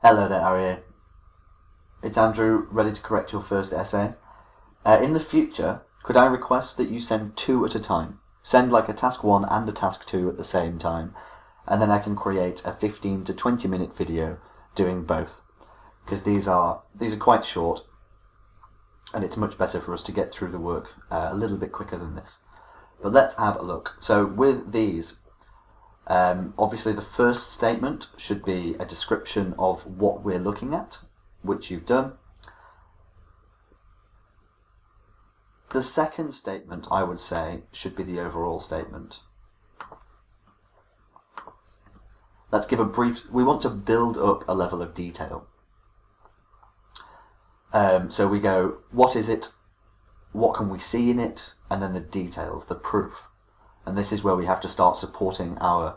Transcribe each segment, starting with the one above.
Hello there, Arie. It's Andrew, ready to correct your first essay. In the future, could I request that you send 2 at a time? Send like a task 1 and a task 2 at the same time, and then I can create a 15 to 20 minute video doing both, because these are quite short, and it's much better for us to get through the work a little bit quicker than this. But let's have a look. So with these, obviously the first statement should be a description of what we're looking at, which you've done. The second statement, I would say, should be the overall statement. Let's give a brief, we want to build up a level of detail. So we go, what is it, what can we see in it, and then the details, the proof. And this is where we have to start supporting our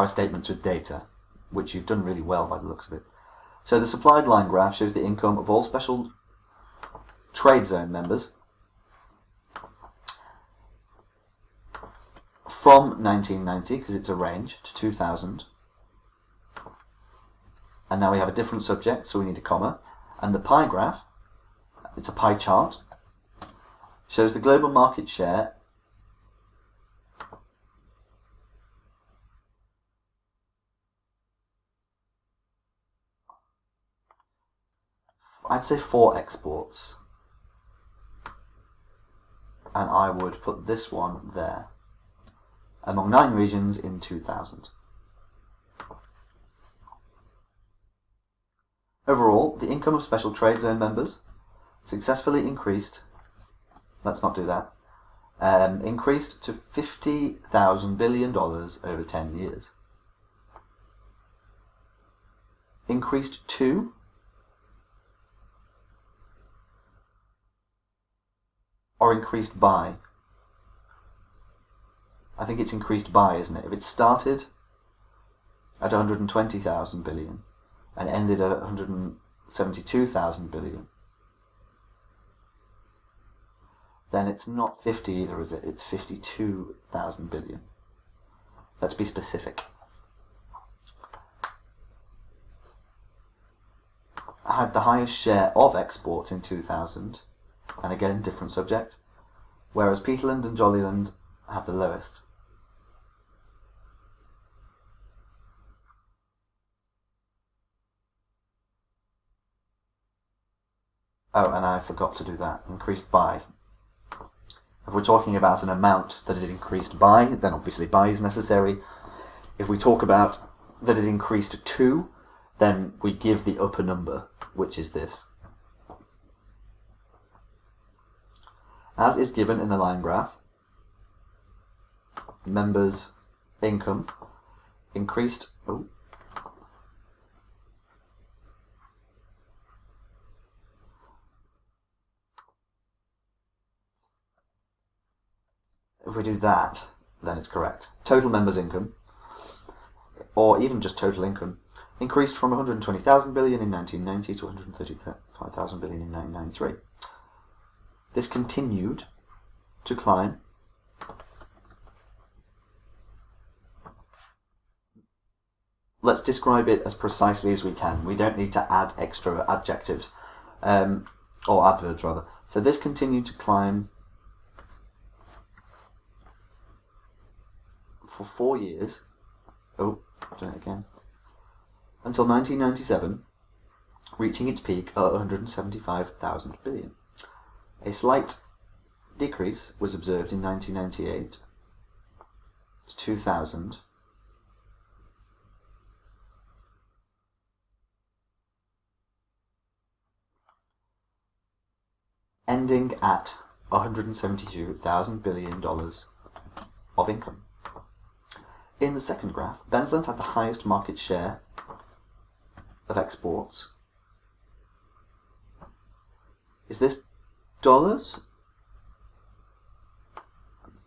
statements with data, which you've done really well by the looks of it. So the supplied line graph shows the income of all special trade zone members from 1990, because it's a range, to 2000. And now we have a different subject, so we need a comma. And the pie graph, it's a pie chart, shows the global market share I'd say 4 exports, and I would put this one there, among 9 regions in 2000. Overall, the income of special trade zone members successfully increased, let's not do that, increased to $50,000 billion over 10 years. Increased to or increased by? I think it's increased by, isn't it? If it started at 120,000 billion and ended at 172,000 billion, then it's not 50 either, is it? It's 52,000 billion. Let's be specific. I had the highest share of exports in 2000, and again, different subject, whereas Peterland and Jollyland have the lowest. Oh, and I forgot to do that, increased by. If we're talking about an amount that it increased by, then obviously by is necessary. If we talk about that it increased to, then we give the upper number, which is this. As is given in the line graph, members' income increased. If we do that, then it's correct. Total members' income, or even just total income, increased from 120,000 billion in 1990 to 135,000 billion in 1993. This continued to climb let's describe it as precisely as we can. We don't need to add extra adjectives, or adverbs rather. So this continued to climb for 4 years, doing it again, until 1997, reaching its peak at 175,000 billion. A slight decrease was observed in 1998 to 2000, ending at $172,000 billion of income. In the second graph, Bensland had the highest market share of exports. Is this dollars?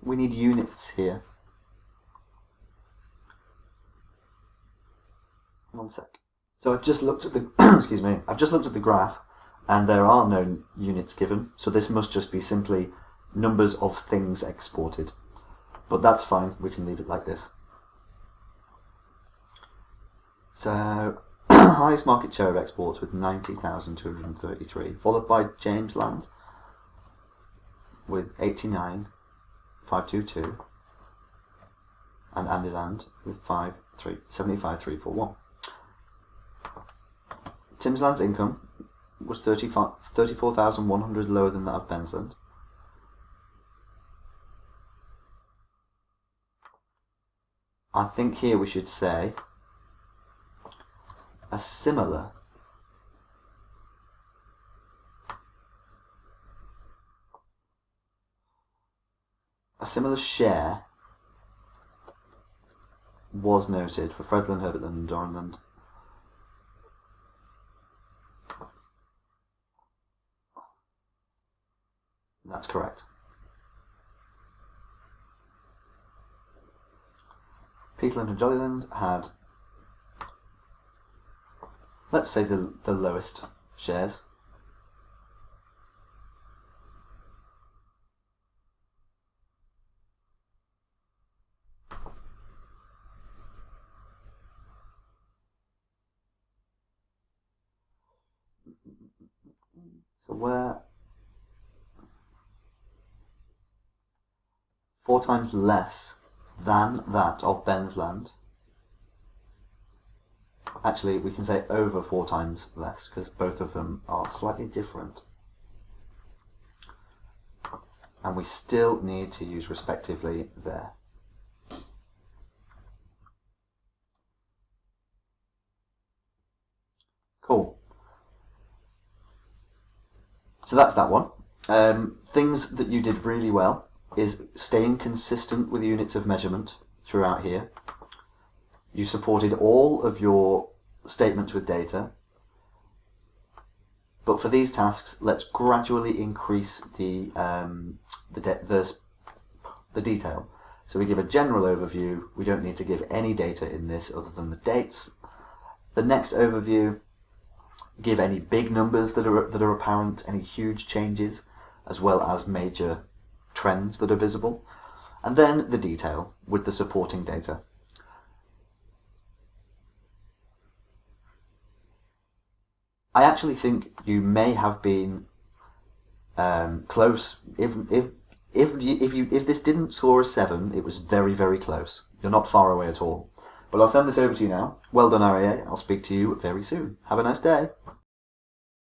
We need units here. One sec. So I've just looked at the excuse me. I've just looked at the graph, and there are no units given. So this must just be simply numbers of things exported. But that's fine. We can leave it like this. So, highest market share of exports with 90,233, followed by James Land with 89,522, and Andy Land with 75,341. Tim's Land's income was 34,100 lower than that of Ben's Land. I think here we should say a similar share was noted for Fredland, Herbertland and Doranland. That's correct. Peatland and Jollyland had, let's say, the lowest shares. So we're 4 times less than that of Ben's Land. Actually, we can say over 4 times less, because both of them are slightly different. And we still need to use respectively there. Cool. So that's that one. Things that you did really well is staying consistent with units of measurement throughout here. You supported all of your statements with data, but for these tasks, let's gradually increase the detail. So we give a general overview. We don't need to give any data in this other than the dates. The next overview, give any big numbers that are apparent, any huge changes, as well as major trends that are visible, and then the detail with the supporting data. I actually think you may have been close. If this didn't score a 7, it was very, very close. You're not far away at all. But I'll send this over to you now. Well done, Arie. I'll speak to you very soon. Have a nice day.